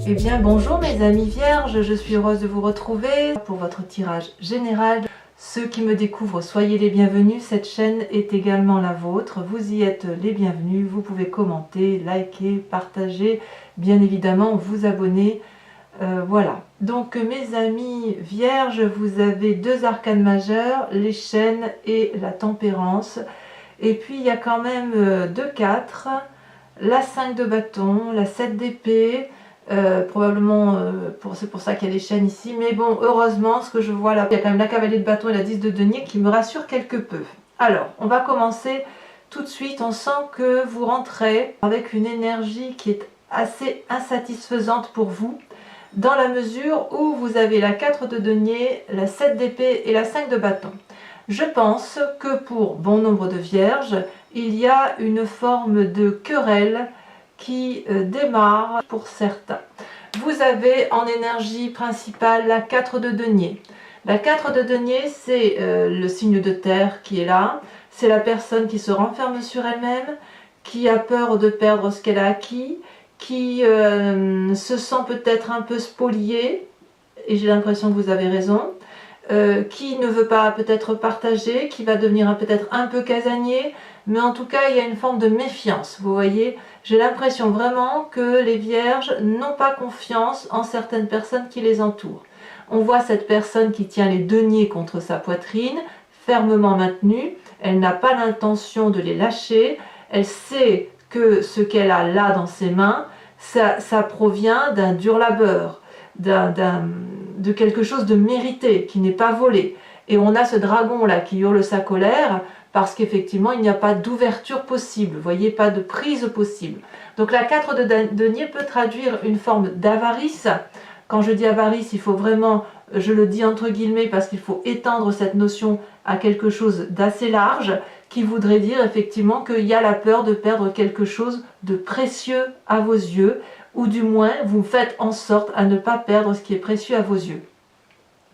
Eh bien bonjour mes amis vierges, je suis heureuse de vous retrouver pour votre tirage général. Ceux qui me découvrent, soyez les bienvenus, cette chaîne est également la vôtre, vous y êtes les bienvenus, vous pouvez commenter, liker, partager, bien évidemment vous abonner. Voilà, donc mes amis vierges, vous avez deux arcanes majeures, les chênes et la tempérance. Et puis il y a quand même deux 4, la 5 de bâton, la 7 d'épée, probablement c'est pour ça qu'il y a les chênes ici, mais bon, heureusement, ce que je vois là, il y a quand même la cavalier de bâton et la 10 de denier qui me rassurent quelque peu. Alors, on va commencer tout de suite. On sent que vous rentrez avec une énergie qui est assez insatisfaisante pour vous, dans la mesure où vous avez la 4 de denier, la 7 d'épée et la 5 de bâton. Je pense que pour bon nombre de vierges, il y a une forme de querelle qui démarre pour certains. Vous avez en énergie principale la 4 de denier. La 4 de denier, c'est le signe de terre qui est là. C'est la personne qui se renferme sur elle-même, qui a peur de perdre ce qu'elle a acquis, qui se sent peut-être un peu spoliée, et j'ai l'impression que vous avez raison, qui ne veut pas peut-être partager, qui va devenir peut-être un peu casanier, mais en tout cas il y a une forme de méfiance, vous voyez. J'ai l'impression vraiment que les vierges n'ont pas confiance en certaines personnes qui les entourent. On voit cette personne qui tient les deniers contre sa poitrine, fermement maintenue, elle n'a pas l'intention de les lâcher, elle sait que ce qu'elle a là dans ses mains, ça provient d'un dur labeur, de quelque chose de mérité, qui n'est pas volé. Et on a ce dragon là qui hurle sa colère, parce qu'effectivement il n'y a pas d'ouverture possible, vous voyez, pas de prise possible. Donc la 4 de denier peut traduire une forme d'avarice. Quand je dis avarice, il faut vraiment, je le dis entre guillemets, parce qu'il faut étendre cette notion à quelque chose d'assez large, qui voudrait dire effectivement qu'il y a la peur de perdre quelque chose de précieux à vos yeux, ou du moins vous faites en sorte à ne pas perdre ce qui est précieux à vos yeux.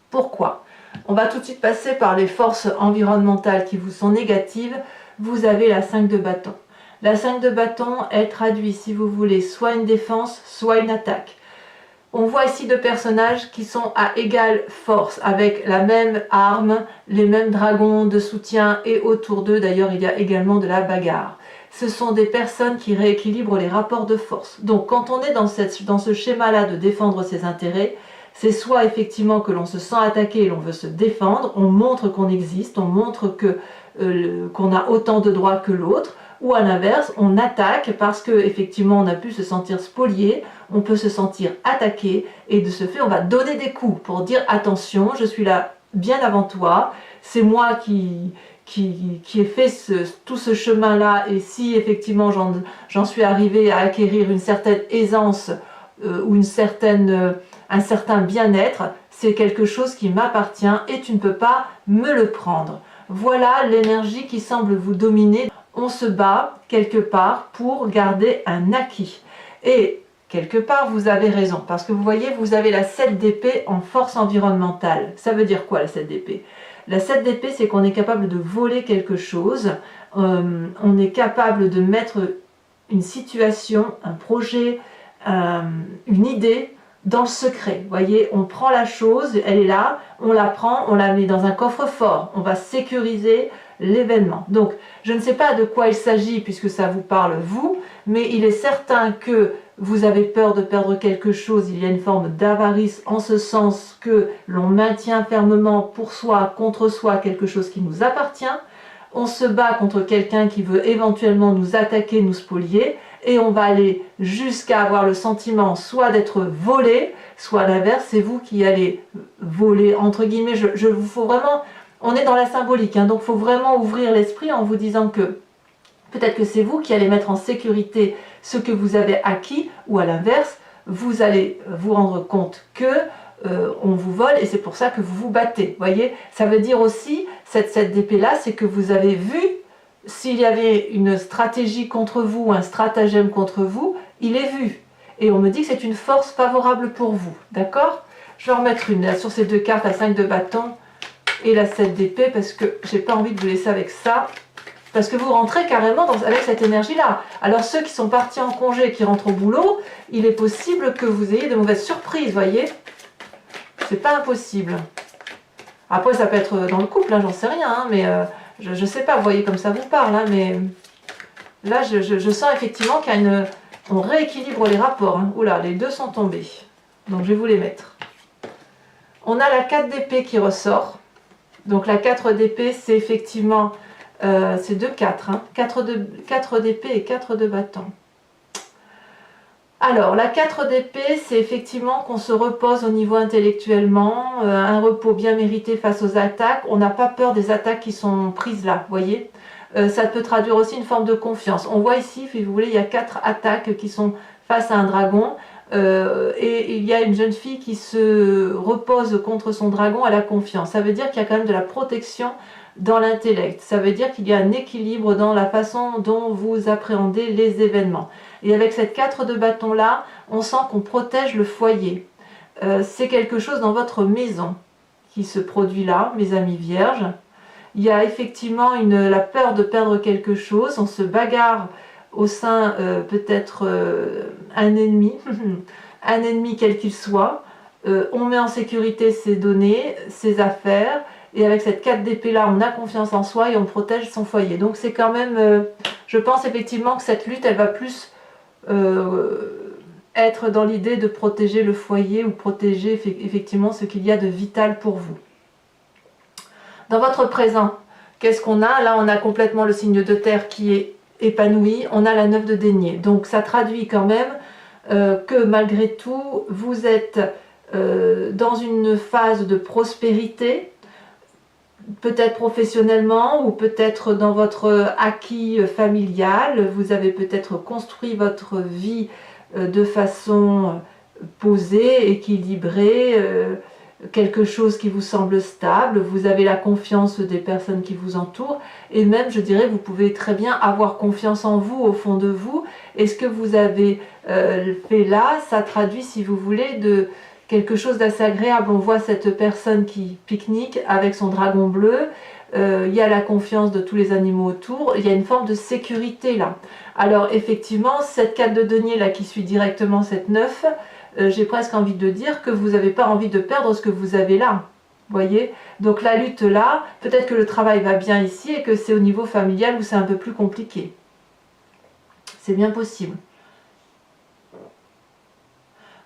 Pourquoi ? On va tout de suite passer par les forces environnementales qui vous sont négatives. Vous avez la 5 de bâton. La 5 de bâton, elle traduit, si vous voulez, soit une défense, soit une attaque. On voit ici deux personnages qui sont à égale force, avec la même arme, les mêmes dragons de soutien, et autour d'eux, d'ailleurs, il y a également de la bagarre. Ce sont des personnes qui rééquilibrent les rapports de force. Donc, quand on est dans ce schéma-là de défendre ses intérêts, c'est soit effectivement que l'on se sent attaqué et l'on veut se défendre, on montre qu'on existe, on montre qu'on a autant de droits que l'autre, ou à l'inverse, on attaque parce que effectivement on a pu se sentir spolié, on peut se sentir attaqué, et de ce fait on va donner des coups pour dire attention, je suis là bien avant toi, c'est moi qui ai fait tout ce chemin-là, et si effectivement j'en suis arrivé à acquérir une certaine aisance ou un certain bien-être, c'est quelque chose qui m'appartient et tu ne peux pas me le prendre. Voilà l'énergie qui semble vous dominer. On se bat quelque part pour garder un acquis. Et quelque part, vous avez raison, parce que vous voyez, vous avez la 7 d'épée en force environnementale. Ça veut dire quoi la 7 d'épée? La 7 d'épée, c'est qu'on est capable de voler quelque chose, on est capable de mettre une situation, un projet, une idée dans le secret. Vous voyez, on prend la chose, elle est là, on la prend, on la met dans un coffre-fort, on va sécuriser l'événement. Donc, je ne sais pas de quoi il s'agit puisque ça vous parle vous, mais il est certain que vous avez peur de perdre quelque chose, il y a une forme d'avarice en ce sens que l'on maintient fermement pour soi, contre soi, quelque chose qui nous appartient. On se bat contre quelqu'un qui veut éventuellement nous attaquer, nous spolier, et on va aller jusqu'à avoir le sentiment soit d'être volé, soit à l'inverse, c'est vous qui allez voler, entre guillemets. Je vous faut vraiment, on est dans la symbolique, hein, donc il faut vraiment ouvrir l'esprit en vous disant que peut-être que c'est vous qui allez mettre en sécurité ce que vous avez acquis, ou à l'inverse, vous allez vous rendre compte que on vous vole, et c'est pour ça que vous vous battez. Voyez, ça veut dire aussi, cette d'épée là, c'est que vous avez vu s'il y avait une stratégie contre vous, un stratagème contre vous, il est vu. Et on me dit que c'est une force favorable pour vous. D'accord? Je vais en remettre une là, sur ces deux cartes, la 5 de bâton et la 7 d'épée, parce que j'ai pas envie de vous laisser avec ça. Parce que vous rentrez carrément avec cette énergie-là. Alors ceux qui sont partis en congé, qui rentrent au boulot, il est possible que vous ayez de mauvaises surprises, voyez. C'est pas impossible. Après, ça peut être dans le couple, hein, j'en sais rien, hein, mais je sais pas, vous voyez comme ça vous parle, hein, mais là, je sens effectivement qu'il y a une... On rééquilibre les rapports. Hein. Oula, les deux sont tombés. Donc je vais vous les mettre. On a la 4 d'épée qui ressort. Donc la 4 d'épée, c'est effectivement... c'est 2-4, hein. 4 d'épée et 4 de bâton. Alors, la 4 d'épée, c'est effectivement qu'on se repose au niveau intellectuellement, un repos bien mérité face aux attaques. On n'a pas peur des attaques qui sont prises là, vous voyez. Ça peut traduire aussi une forme de confiance. On voit ici, si vous voulez, il y a 4 attaques qui sont face à un dragon. Et il y a une jeune fille qui se repose contre son dragon à la confiance. Ça veut dire qu'il y a quand même de la protection dans l'intellect. Ça veut dire qu'il y a un équilibre dans la façon dont vous appréhendez les événements. Et avec cette 4 de bâton là, on sent qu'on protège le foyer. C'est quelque chose dans votre maison qui se produit là, mes amis vierges. Il y a effectivement la peur de perdre quelque chose. On se bagarre au sein peut-être un ennemi, un ennemi quel qu'il soit. On met en sécurité ses données, ses affaires. Et avec cette 4 d'épée là, on a confiance en soi et on protège son foyer. Donc c'est quand même, je pense effectivement que cette lutte, elle va plus être dans l'idée de protéger le foyer ou protéger effectivement ce qu'il y a de vital pour vous. Dans votre présent, qu'est-ce qu'on a? Là, on a complètement le signe de terre qui est épanoui. On a la 9 de denier. Donc ça traduit quand même que malgré tout, vous êtes dans une phase de prospérité, peut-être professionnellement ou peut-être dans votre acquis familial. Vous avez peut-être construit votre vie de façon posée, équilibrée, quelque chose qui vous semble stable. Vous avez la confiance des personnes qui vous entourent et même, je dirais, vous pouvez très bien avoir confiance en vous au fond de vous. Et ce que vous avez fait là, ça traduit, si vous voulez, de quelque chose d'assez agréable. On voit cette personne qui pique-nique avec son dragon bleu. Il y a la confiance de tous les animaux autour. Il y a une forme de sécurité là. Alors effectivement, cette 4 de denier là qui suit directement cette 9, j'ai presque envie de dire que vous n'avez pas envie de perdre ce que vous avez là. Voyez? Donc la lutte là, peut-être que le travail va bien ici et que c'est au niveau familial où c'est un peu plus compliqué. C'est bien possible.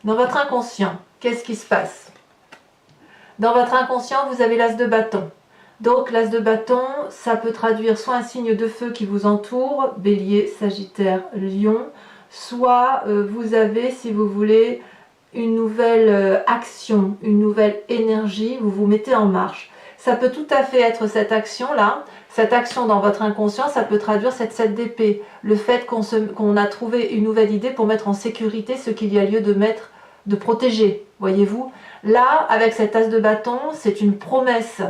Dans votre inconscient, qu'est-ce qui se passe? Dans votre inconscient, vous avez l'as de bâton. Donc l'as de bâton, ça peut traduire soit un signe de feu qui vous entoure, bélier, sagittaire, lion, soit vous avez, si vous voulez, une nouvelle action, une nouvelle énergie, vous vous mettez en marche. Ça peut tout à fait être cette action-là. Cette action dans votre inconscient, ça peut traduire cette 7 d'épée. Le fait qu'on a trouvé une nouvelle idée pour mettre en sécurité ce qu'il y a lieu de protéger, voyez-vous. Là, avec cet as de bâton, c'est une promesse.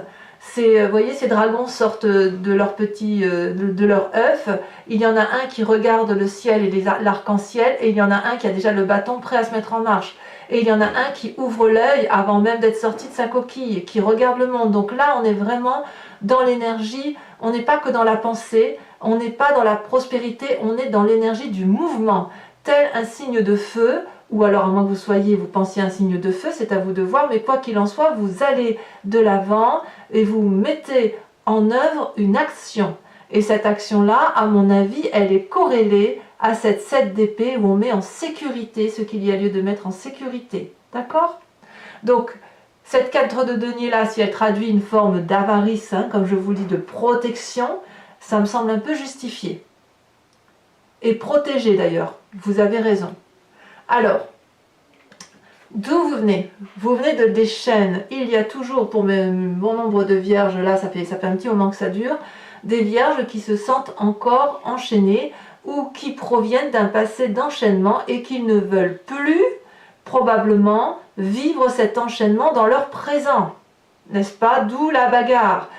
Vous voyez, ces dragons sortent de leur de leur œuf. Il y en a un qui regarde le ciel et l'arc-en-ciel, et il y en a un qui a déjà le bâton prêt à se mettre en marche. Et il y en a un qui ouvre l'œil avant même d'être sorti de sa coquille, qui regarde le monde. Donc là, on est vraiment dans l'énergie, on n'est pas que dans la pensée, on n'est pas dans la prospérité, on est dans l'énergie du mouvement, tel un signe de feu, ou alors à moins que vous pensiez un signe de feu, c'est à vous de voir, mais quoi qu'il en soit, vous allez de l'avant et vous mettez en œuvre une action. Et cette action-là, à mon avis, elle est corrélée à cette 7 d'épée où on met en sécurité ce qu'il y a lieu de mettre en sécurité. D'accord? Donc, cette 4 de denier-là, si elle traduit une forme d'avarice, hein, comme je vous le dis, de protection, ça me semble un peu justifié. Et protégé d'ailleurs, vous avez raison. Alors, d'où vous venez? Vous venez de des chaînes. Il y a toujours, pour bon nombre de vierges, là ça fait un petit moment que ça dure, des vierges qui se sentent encore enchaînées ou qui proviennent d'un passé d'enchaînement et qui ne veulent plus, probablement, vivre cet enchaînement dans leur présent. N'est-ce pas? D'où la bagarre.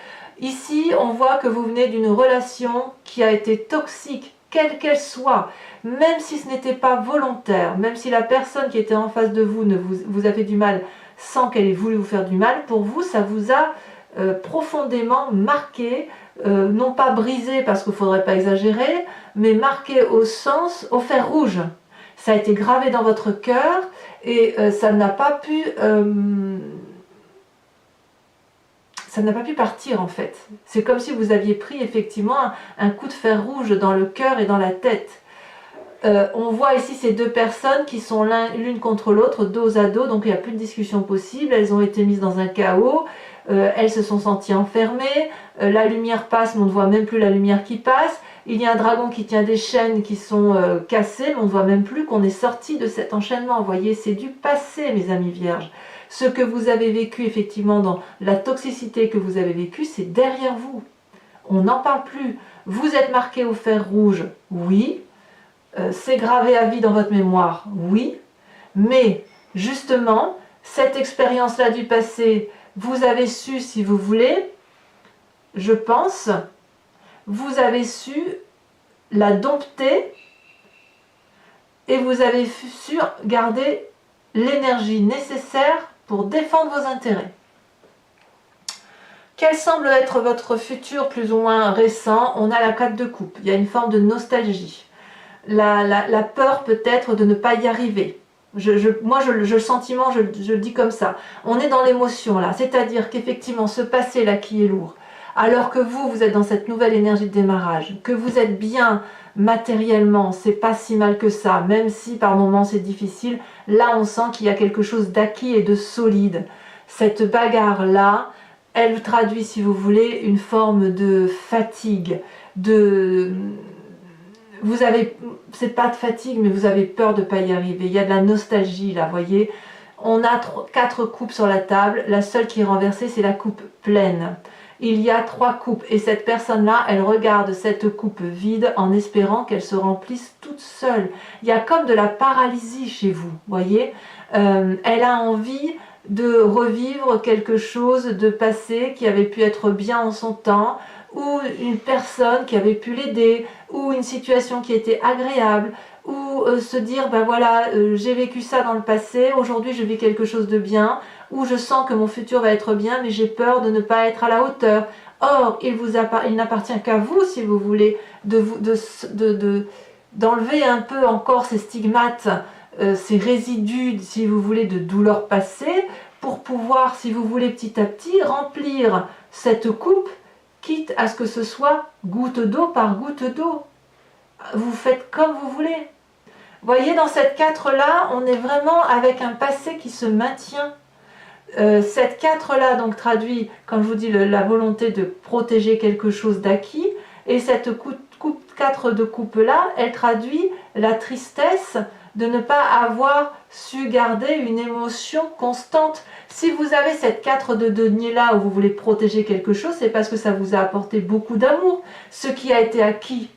Ici, on voit que vous venez d'une relation qui a été toxique, quelle qu'elle soit, même si ce n'était pas volontaire, même si la personne qui était en face de vous vous a fait du mal sans qu'elle ait voulu vous faire du mal, pour vous, ça vous a profondément marqué, non pas brisé parce qu'il ne faudrait pas exagérer, mais marqué au fer rouge. Ça a été gravé dans votre cœur et ça n'a pas pu partir en fait. C'est comme si vous aviez pris effectivement un coup de fer rouge dans le cœur et dans la tête. On voit ici ces deux personnes qui sont l'une contre l'autre, dos à dos, donc il n'y a plus de discussion possible, elles ont été mises dans un chaos, elles se sont senties enfermées, la lumière passe mais on ne voit même plus la lumière qui passe, il y a un dragon qui tient des chaînes qui sont cassées, mais on ne voit même plus qu'on est sorti de cet enchaînement. Vous voyez, c'est du passé, mes amis vierges. Ce que vous avez vécu effectivement dans la toxicité que vous avez vécue, c'est derrière vous. On n'en parle plus. Vous êtes marqué au fer rouge, oui. C'est gravé à vie dans votre mémoire, oui. Mais justement, cette expérience-là du passé, vous avez su, si vous voulez, je pense, vous avez su la dompter et vous avez su garder l'énergie nécessaire pour défendre vos intérêts. Quel semble être votre futur plus ou moins récent? On a la 4 de coupe, il y a une forme de nostalgie. La peur peut-être de ne pas y arriver. Le sentiment, je le dis comme ça. On est dans l'émotion là, c'est-à-dire qu'effectivement ce passé là qui est lourd, alors que vous êtes dans cette nouvelle énergie de démarrage, que vous êtes bien matériellement, c'est pas si mal que ça, même si par moments c'est difficile, là on sent qu'il y a quelque chose d'acquis et de solide. Cette bagarre là, elle traduit, si vous voulez, une forme de fatigue, c'est pas de fatigue, mais vous avez peur de ne pas y arriver. Il y a de la nostalgie là, voyez. On a 4 coupes sur la table. La seule qui est renversée, c'est la coupe pleine. Il y a 3 coupes et cette personne-là, elle regarde cette coupe vide en espérant qu'elle se remplisse toute seule. Il y a comme de la paralysie chez vous, voyez. Elle a envie de revivre quelque chose de passé qui avait pu être bien en son temps, ou une personne qui avait pu l'aider, ou une situation qui était agréable, ou se dire, ben voilà, j'ai vécu ça dans le passé, aujourd'hui je vis quelque chose de bien, ou je sens que mon futur va être bien, mais j'ai peur de ne pas être à la hauteur. Or, il n'appartient qu'à vous, si vous voulez, d'enlever un peu encore ces stigmates, ces résidus, si vous voulez, de douleurs passées, pour pouvoir, si vous voulez, petit à petit, remplir cette coupe, quitte à ce que ce soit goutte d'eau par goutte d'eau. Vous faites comme vous voulez. Voyez, dans cette 4-là, on est vraiment avec un passé qui se maintient. Cette 4-là, donc, traduit, comme je vous dis, la volonté de protéger quelque chose d'acquis. Et cette 4 de coupe-là, elle traduit la tristesse de ne pas avoir su garder une émotion constante. Si vous avez cette 4 de denier là où vous voulez protéger quelque chose, c'est parce que ça vous a apporté beaucoup d'amour, ce qui a été acquis.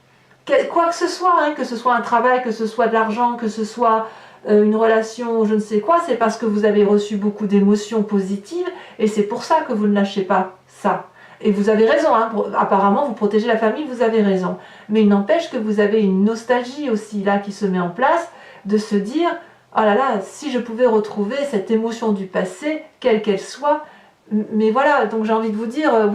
Quoi que ce soit, hein, que ce soit un travail, que ce soit de l'argent, que ce soit une relation, je ne sais quoi, c'est parce que vous avez reçu beaucoup d'émotions positives et c'est pour ça que vous ne lâchez pas ça. Et vous avez raison, hein, apparemment vous protégez la famille, vous avez raison. Mais il n'empêche que vous avez une nostalgie aussi là qui se met en place, de se dire, oh là là, si je pouvais retrouver cette émotion du passé, quelle qu'elle soit, mais voilà, donc j'ai envie de vous dire,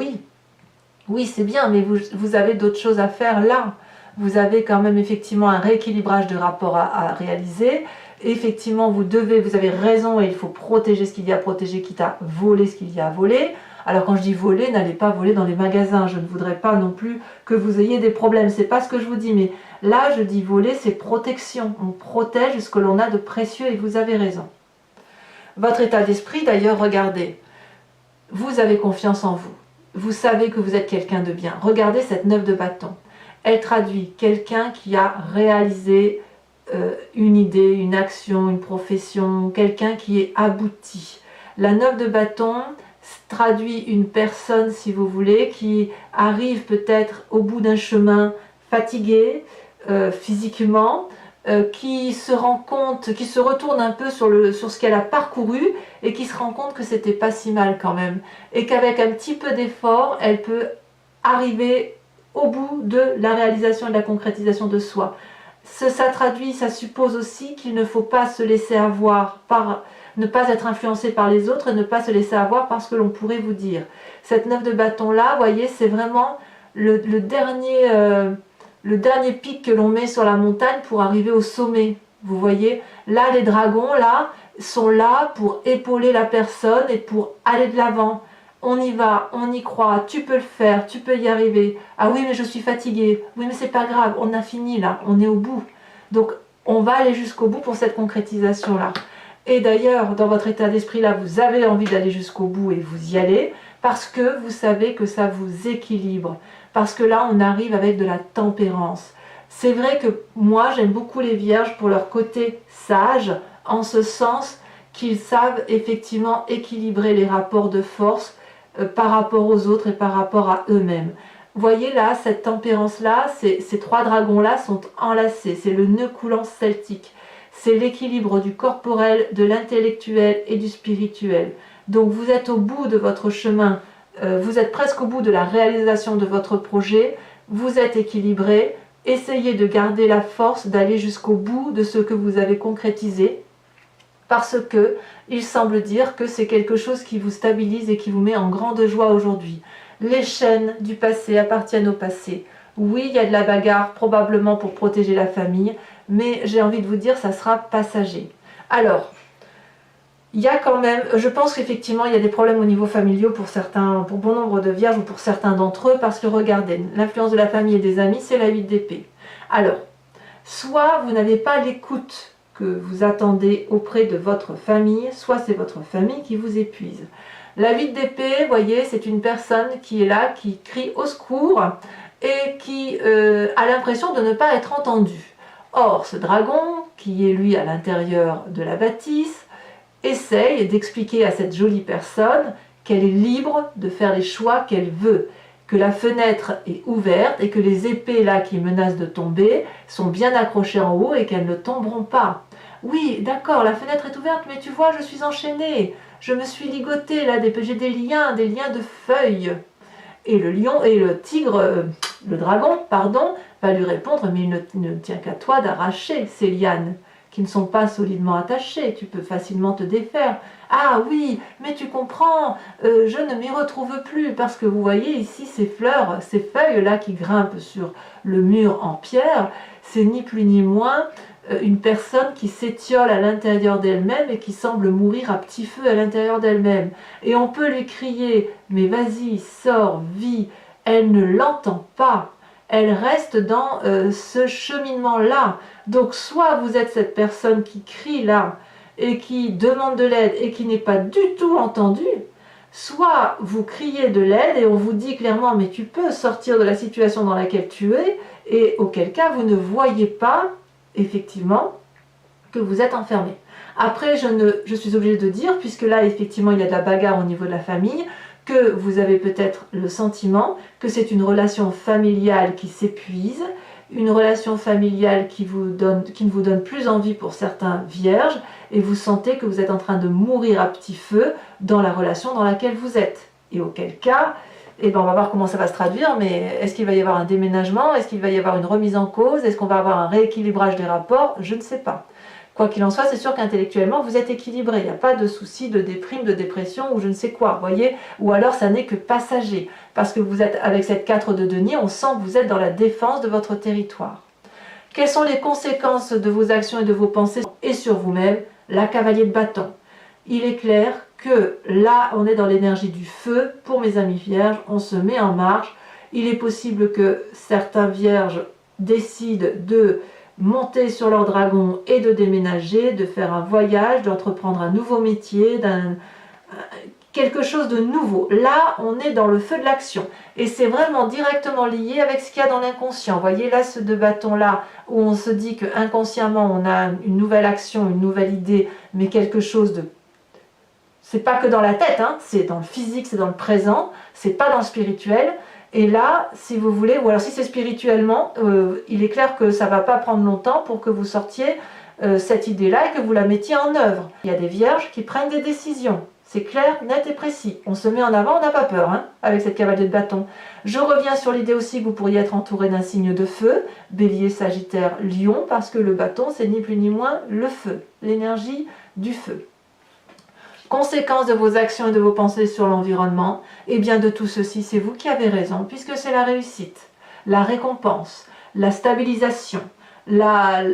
oui c'est bien, mais vous avez d'autres choses à faire là. Vous avez quand même effectivement un rééquilibrage de rapport à réaliser. Effectivement, vous avez raison et il faut protéger ce qu'il y a à protéger, quitte à voler ce qu'il y a à voler. Alors quand je dis voler, n'allez pas voler dans les magasins. Je ne voudrais pas non plus que vous ayez des problèmes. C'est pas ce que je vous dis, mais là je dis voler, c'est protection. On protège ce que l'on a de précieux et vous avez raison. Votre état d'esprit, d'ailleurs, regardez. Vous avez confiance en vous. Vous savez que vous êtes quelqu'un de bien. Regardez cette 9 de bâton. Elle traduit quelqu'un qui a réalisé une idée, une action, une profession, quelqu'un qui est abouti. La 9 de bâton traduit une personne, si vous voulez, qui arrive peut-être au bout d'un chemin fatigué physiquement, qui se rend compte, qui se retourne un peu sur ce qu'elle a parcouru et qui se rend compte que c'était pas si mal quand même. Et qu'avec un petit peu d'effort, elle peut arriver au bout de la réalisation et de la concrétisation de soi. Ça traduit, ça suppose aussi qu'il ne faut pas se laisser avoir ne pas être influencé par les autres et ne pas se laisser avoir par ce que l'on pourrait vous dire. Cette 9 de bâton là, vous voyez, c'est vraiment le dernier pic que l'on met sur la montagne pour arriver au sommet. Vous voyez, là les dragons là sont là pour épauler la personne et pour aller de l'avant. On y va, on y croit, tu peux le faire, tu peux y arriver. Ah oui, mais je suis fatiguée. Oui, mais c'est pas grave, on a fini là, on est au bout. Donc, on va aller jusqu'au bout pour cette concrétisation-là. Et d'ailleurs, dans votre état d'esprit là, vous avez envie d'aller jusqu'au bout et vous y allez parce que vous savez que ça vous équilibre. Parce que là, on arrive avec de la tempérance. C'est vrai que moi, j'aime beaucoup les vierges pour leur côté sage, en ce sens qu'ils savent effectivement équilibrer les rapports de force par rapport aux autres et par rapport à eux-mêmes. Voyez là, cette tempérance-là, ces 3 dragons-là sont enlacés. C'est le nœud coulant celtique. C'est l'équilibre du corporel, de l'intellectuel et du spirituel. Donc vous êtes au bout de votre chemin, vous êtes presque au bout de la réalisation de votre projet, vous êtes équilibré, essayez de garder la force d'aller jusqu'au bout de ce que vous avez concrétisé, parce que il semble dire que c'est quelque chose qui vous stabilise et qui vous met en grande joie aujourd'hui. Les chaînes du passé appartiennent au passé. Oui, il y a de la bagarre, probablement pour protéger la famille, mais j'ai envie de vous dire, ça sera passager. Alors, il y a quand même, je pense qu'effectivement, il y a des problèmes au niveau familial pour certains, pour bon nombre de vierges ou pour certains d'entre eux, parce que regardez, l'influence de la famille et des amis, c'est la 8 d'épée. Alors, soit vous n'avez pas l'écoute que vous attendez auprès de votre famille, soit c'est votre famille qui vous épuise. La 8 d'épée, vous voyez, c'est une personne qui est là, qui crie au secours et qui a l'impression de ne pas être entendue. Or, ce dragon, qui est lui à l'intérieur de la bâtisse, essaye d'expliquer à cette jolie personne qu'elle est libre de faire les choix qu'elle veut, que la fenêtre est ouverte et que les épées là qui menacent de tomber sont bien accrochées en haut et qu'elles ne tomberont pas. Oui, d'accord, la fenêtre est ouverte, mais tu vois, je suis enchaînée, je me suis ligotée là, j'ai des liens de feuilles. Et le lion et le tigre, le dragon, pardon, va lui répondre, mais il ne tient qu'à toi d'arracher ces lianes qui ne sont pas solidement attachées, tu peux facilement te défaire. Ah oui, mais tu comprends, je ne m'y retrouve plus, parce que vous voyez ici ces fleurs, ces feuilles-là qui grimpent sur le mur en pierre, c'est ni plus ni moins une personne qui s'étiole à l'intérieur d'elle-même et qui semble mourir à petit feu à l'intérieur d'elle-même. Et on peut lui crier, mais vas-y, sors, vis, elle ne l'entend pas. Elle reste dans ce cheminement-là. Donc soit vous êtes cette personne qui crie là et qui demande de l'aide et qui n'est pas du tout entendue, soit vous criez de l'aide et on vous dit clairement mais tu peux sortir de la situation dans laquelle tu es, et auquel cas vous ne voyez pas effectivement que vous êtes enfermé. Après je suis obligée de dire, puisque là effectivement il y a de la bagarre au niveau de la famille, que vous avez peut-être le sentiment que c'est une relation familiale qui s'épuise, une relation familiale qui ne vous donne plus envie pour certains vierges, et vous sentez que vous êtes en train de mourir à petit feu dans la relation dans laquelle vous êtes. Et auquel cas, eh ben on va voir comment ça va se traduire, mais est-ce qu'il va y avoir un déménagement? Est-ce qu'il va y avoir une remise en cause? Est-ce qu'on va avoir un rééquilibrage des rapports? Je ne sais pas. Quoi qu'il en soit, c'est sûr qu'intellectuellement, vous êtes équilibré. Il n'y a pas de souci de déprime, de dépression ou je ne sais quoi, voyez. Ou alors, ça n'est que passager. Parce que vous êtes, avec cette 4 de denier, on sent que vous êtes dans la défense de votre territoire. Quelles sont les conséquences de vos actions et de vos pensées et sur vous-même? La cavalier de bâton. Il est clair que là, on est dans l'énergie du feu. Pour mes amis vierges, on se met en marche. Il est possible que certains vierges décident de monter sur leur dragon et de déménager, de faire un voyage, d'entreprendre un nouveau métier, quelque chose de nouveau. Là, on est dans le feu de l'action. Et c'est vraiment directement lié avec ce qu'il y a dans l'inconscient. Vous voyez là, ce 2 bâtons-là, où on se dit que inconsciemment on a une nouvelle action, une nouvelle idée, mais quelque chose de... C'est pas que dans la tête, hein, c'est dans le physique, c'est dans le présent, c'est pas dans le spirituel. Et là, si vous voulez, ou alors si c'est spirituellement, il est clair que ça ne va pas prendre longtemps pour que vous sortiez cette idée-là et que vous la mettiez en œuvre. Il y a des vierges qui prennent des décisions. C'est clair, net et précis. On se met en avant, on n'a pas peur hein, avec cette cavalier de bâton. Je reviens sur l'idée aussi que vous pourriez être entouré d'un signe de feu, Bélier, Sagittaire, Lion, parce que le bâton, c'est ni plus ni moins le feu, l'énergie du feu. Conséquence de vos actions et de vos pensées sur l'environnement, et bien de tout ceci, c'est vous qui avez raison, puisque c'est la réussite, la récompense, la stabilisation, la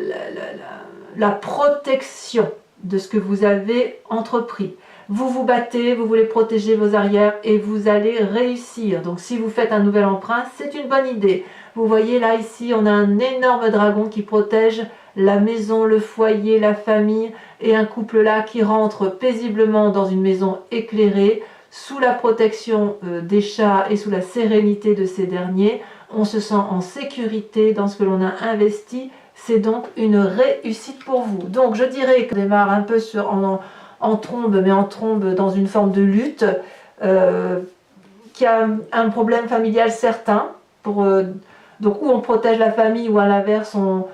protection de ce que vous avez entrepris. Vous vous battez, vous voulez protéger vos arrières et vous allez réussir. Donc si vous faites un nouvel emprunt, c'est une bonne idée. Vous voyez là, ici, on a un énorme dragon qui protège la maison, le foyer, la famille et un couple là qui rentre paisiblement dans une maison éclairée sous la protection des chats et sous la sérénité de ces derniers. On se sent en sécurité dans ce que l'on a investi. C'est donc une réussite pour vous. Donc je dirais qu'on démarre un peu en trombe, mais en trombe dans une forme de lutte, qui a un problème familial certain, donc où on protège la famille ou à l'inverse on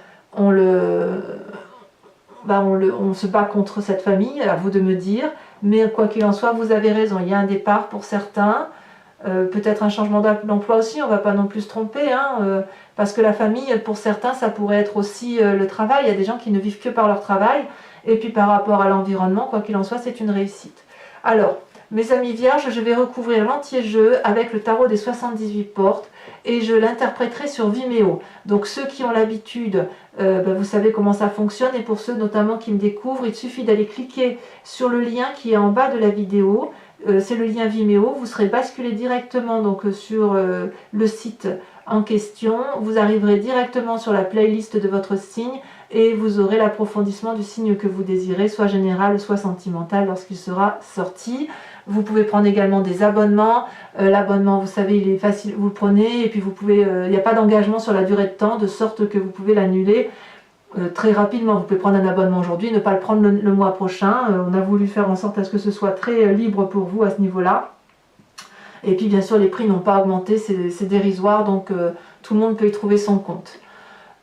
se bat contre cette famille, à vous de me dire, mais quoi qu'il en soit, vous avez raison, il y a un départ pour certains, peut-être un changement d'emploi aussi, on ne va pas non plus se tromper, hein, parce que la famille, pour certains, ça pourrait être aussi le travail, il y a des gens qui ne vivent que par leur travail, et puis par rapport à l'environnement, quoi qu'il en soit, c'est une réussite. Alors, mes amis vierges, je vais recouvrir l'entier jeu avec le tarot des 78 portes, et je l'interpréterai sur Vimeo. Donc ceux qui ont l'habitude, vous savez comment ça fonctionne, et pour ceux notamment qui me découvrent, il suffit d'aller cliquer sur le lien qui est en bas de la vidéo, c'est le lien Vimeo, vous serez basculé directement donc, sur le site en question, vous arriverez directement sur la playlist de votre signe, et vous aurez l'approfondissement du signe que vous désirez, soit général, soit sentimental lorsqu'il sera sorti. Vous pouvez prendre également des abonnements. L'abonnement, vous savez, il est facile, vous le prenez et puis vous pouvez, il n'y a pas d'engagement sur la durée de temps, de sorte que vous pouvez l'annuler très rapidement. Vous pouvez prendre un abonnement aujourd'hui, ne pas le prendre le mois prochain. On a voulu faire en sorte à ce que ce soit très libre pour vous à ce niveau-là. Et puis bien sûr, les prix n'ont pas augmenté, c'est dérisoire, donc tout le monde peut y trouver son compte.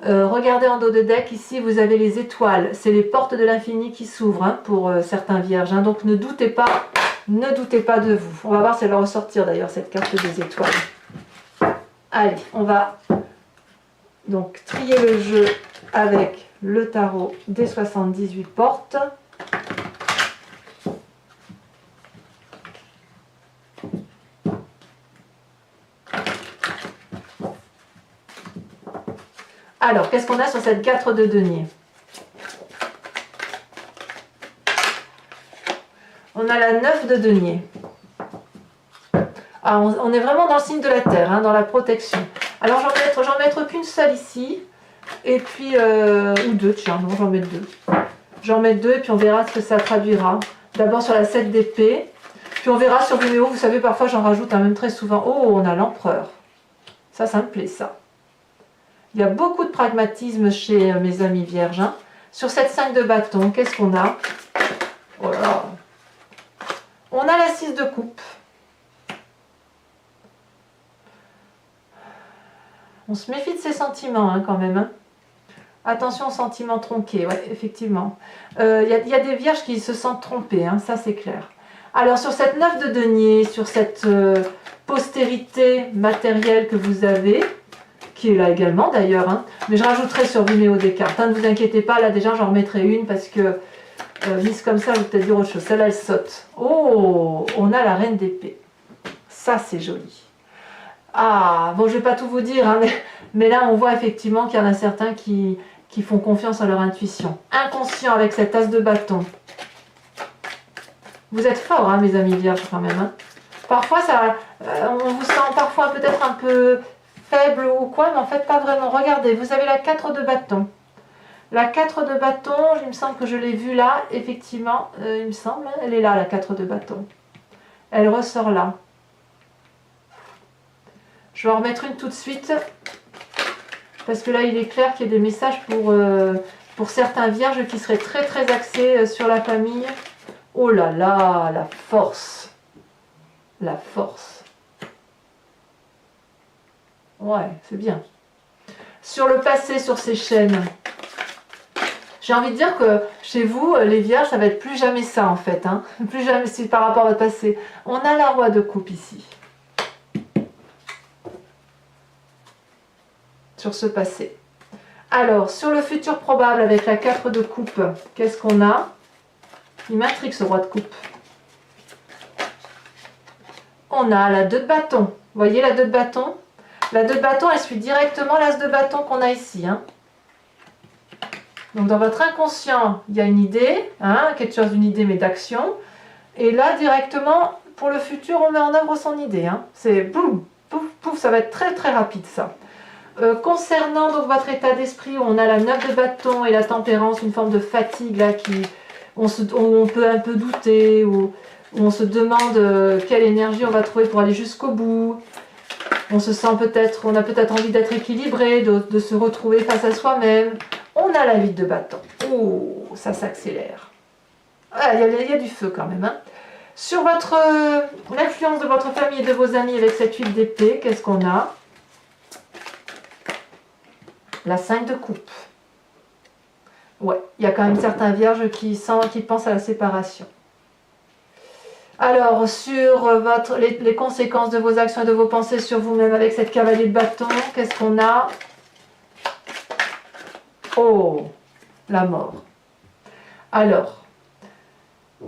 Regardez en dos de deck, ici vous avez les étoiles, c'est les portes de l'infini qui s'ouvrent hein, pour certains vierges, hein, donc ne doutez pas de vous. On va voir si elle va ressortir d'ailleurs cette carte des étoiles. Allez, on va donc trier le jeu avec le tarot des 78 portes. Alors, qu'est-ce qu'on a sur cette 4 de denier? On a la 9 de denier. Ah, on est vraiment dans le signe de la terre, hein, dans la protection. Alors, j'en mettre qu'une seule ici. Et puis, ou deux, tiens, non, j'en mets deux. J'en mets deux et puis on verra ce que ça traduira. D'abord sur la 7 d'épée. Puis on verra sur Vimeo, vous savez, parfois j'en rajoute même très souvent. Oh, on a l'empereur. Ça me plaît, ça. Il y a beaucoup de pragmatisme chez mes amis vierges. Hein. Sur cette 5 de bâton, qu'est-ce qu'on a? Voilà. On a la 6 de coupe. On se méfie de ses sentiments hein, quand même. Hein. Attention aux sentiments tronqués, ouais, effectivement. Il y a des vierges qui se sentent trompées, hein, ça c'est clair. Alors sur cette 9 de denier, sur cette postérité matérielle que vous avez, qui est là également d'ailleurs, hein, mais je rajouterai sur Vimeo des cartes, hein, ne vous inquiétez pas, là déjà j'en remettrai une parce que mise comme ça, je vais peut-être dire autre chose, celle-là elle saute. Oh, on a la reine d'épée, ça c'est joli. Ah, bon je vais pas tout vous dire, hein, mais là on voit effectivement qu'il y en a certains qui font confiance à leur intuition. Inconscient avec cette as de bâton. Vous êtes forts, hein, mes amis vierges quand même. Hein. Parfois on vous sent parfois peut-être un peu faible ou quoi, mais en fait pas vraiment. Regardez, vous avez la 4 de bâton. La 4 de bâton, il me semble que je l'ai vue là, effectivement, il me semble, elle est là la 4 de bâton. Elle ressort là. Je vais en remettre une tout de suite, parce que là il est clair qu'il y a des messages pour certains vierges qui seraient très très axés sur la famille. Oh là là, la force. La force. Ouais, c'est bien. Sur le passé, sur ces chaînes, J'ai envie de dire que chez vous, les vierges, ça va être plus jamais ça en fait, hein. Plus jamais si par rapport à votre passé. On a la roi de coupe ici. Sur ce passé. Alors, sur le futur probable avec la 4 de coupe, qu'est-ce qu'on a? Il m'intrigue ce roi de coupe. On a la 2 de bâton. Vous voyez la 2 de bâton? La 2 de bâton, elle suit directement l'as de bâton qu'on a ici, hein. Donc dans votre inconscient, il y a une idée, hein, quelque chose d'une idée mais d'action. Et là, directement, pour le futur, on met en œuvre son idée. Hein. C'est boum, pouf, pouf, ça va être très très rapide ça. Concernant donc votre état d'esprit, on a la 9 de bâton et la tempérance, une forme de fatigue là, où on peut un peu douter, où on se demande quelle énergie on va trouver pour aller jusqu'au bout. On se sent peut-être, on a peut-être envie d'être équilibré, de se retrouver face à soi-même. On a la 8 de bâton. Oh, ça s'accélère. Ah, il y a du feu quand même. Hein. Sur l'influence de votre famille et de vos amis avec cette 8 d'épée, qu'est-ce qu'on a? La 5 de coupe. Ouais, il y a quand même certains vierges qui pensent à la séparation. Alors, sur les conséquences de vos actions et de vos pensées sur vous-même avec cette cavalier de bâton, qu'est-ce qu'on a? Oh, la mort. Alors,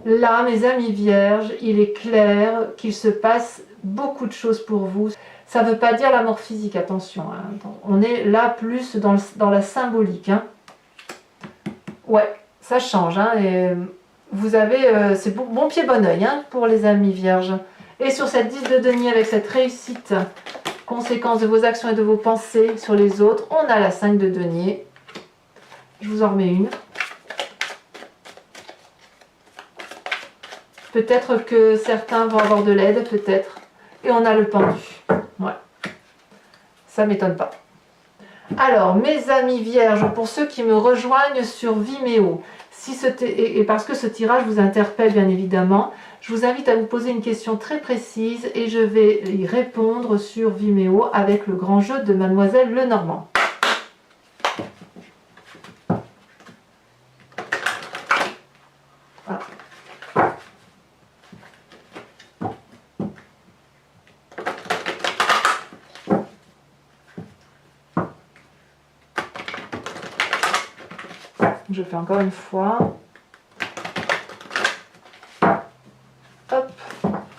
là, mes amis vierges, il est clair qu'il se passe beaucoup de choses pour vous. Ça ne veut pas dire la mort physique, attention. Hein. On est là plus dans la symbolique. Hein. Ouais, ça change. Hein, et vous avez, c'est bon pied, bon oeil hein, pour les amis vierges. Et sur cette 10 de denier avec cette réussite, conséquence de vos actions et de vos pensées sur les autres, on a la 5 de denier. Je vous en remets une. Peut-être que certains vont avoir de l'aide, peut-être. Et on a le pendu. Ouais. Ça ne m'étonne pas. Alors, mes amis vierges, pour ceux qui me rejoignent sur Vimeo, et parce que ce tirage vous interpelle bien évidemment, je vous invite à vous poser une question très précise et je vais y répondre sur Vimeo avec le grand jeu de Mademoiselle Lenormand. Voilà. Je fais encore une fois. Hop,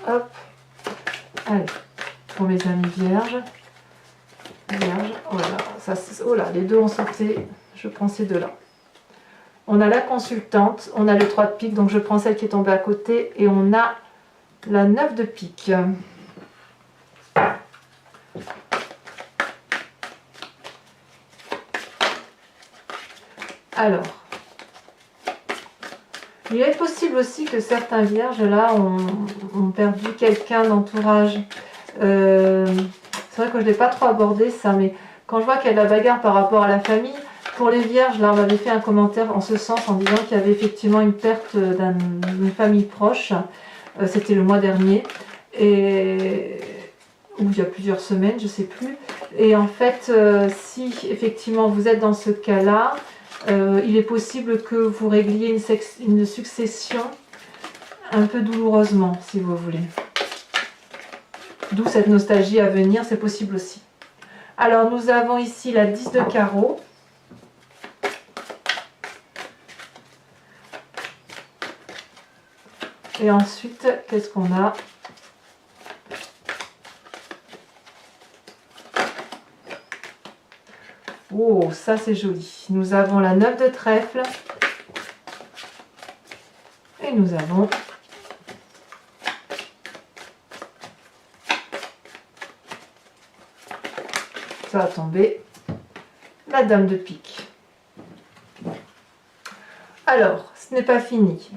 hop. Allez, pour mes amis vierges. Oh là, oh là, les deux ont sauté. Je prends ces deux-là. On a la consultante, on a le 3 de pique, donc je prends celle qui est tombée à côté. Et on a la 9 de pique. Alors, il est possible aussi que certains vierges là ont perdu quelqu'un d'entourage. C'est vrai que je ne l'ai pas trop abordé ça, mais quand je vois qu'il y a de la bagarre par rapport à la famille, pour les vierges, là on m'avait fait un commentaire en ce sens en disant qu'il y avait effectivement une perte d'une famille proche. C'était le mois dernier, ou il y a plusieurs semaines, je ne sais plus. Et en fait, si effectivement vous êtes dans ce cas-là, il est possible que vous régliez une succession un peu douloureusement, si vous voulez. D'où cette nostalgie à venir, c'est possible aussi. Alors, nous avons ici la 10 de carreau. Et ensuite, qu'est-ce qu'on a ? Oh, ça c'est joli. Nous avons la 9 de trèfle. Et nous avons ça va tomber la dame de pique. Alors, ce n'est pas fini.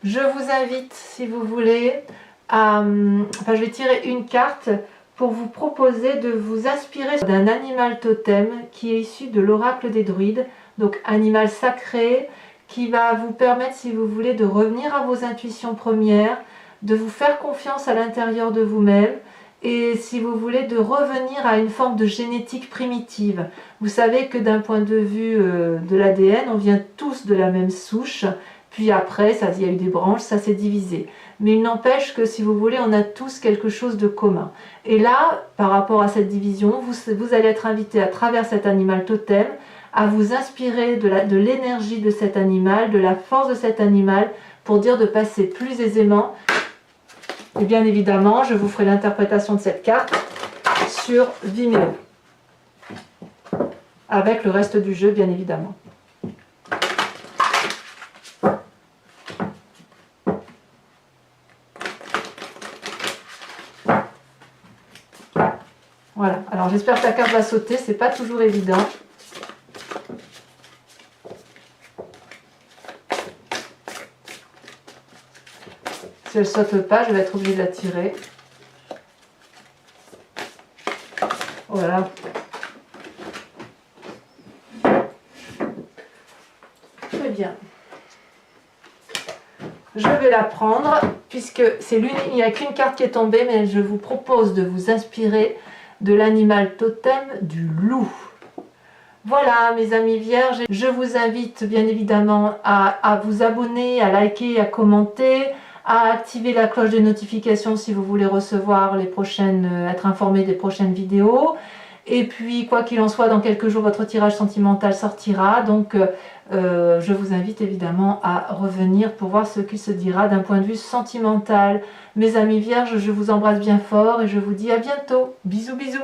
Je vous invite, si vous voulez, je vais tirer une carte pour vous proposer de vous inspirer d'un animal totem qui est issu de l'oracle des druides, donc animal sacré, qui va vous permettre, si vous voulez, de revenir à vos intuitions premières, de vous faire confiance à l'intérieur de vous-même et si vous voulez de revenir à une forme de génétique primitive. Vous savez que d'un point de vue de l'ADN, on vient tous de la même souche, puis après il y a eu des branches, ça s'est divisé. Mais il n'empêche que si vous voulez, on a tous quelque chose de commun. Et là, par rapport à cette division, vous allez être invité à travers cet animal totem à vous inspirer de l'énergie de cet animal, de la force de cet animal, pour dire de passer plus aisément. Et bien évidemment, je vous ferai l'interprétation de cette carte sur Vimeo, avec le reste du jeu, bien évidemment. Voilà, alors j'espère que la carte va sauter, c'est pas toujours évident. Si elle saute pas, je vais être obligée de la tirer. Voilà. Très bien. Je vais la prendre, puisque c'est l'unique, il n'y a qu'une carte qui est tombée, mais je vous propose de vous inspirer de l'animal totem du loup. Voilà mes amis vierges, je vous invite bien évidemment à vous abonner, à liker, à commenter, à activer la cloche de notification si vous voulez recevoir les prochaines, être informé des prochaines vidéos. Et puis quoi qu'il en soit, dans quelques jours votre tirage sentimental sortira, donc je vous invite évidemment à revenir pour voir ce qu'il se dira d'un point de vue sentimental. Mes amis vierges, je vous embrasse bien fort et je vous dis à bientôt. Bisous bisous.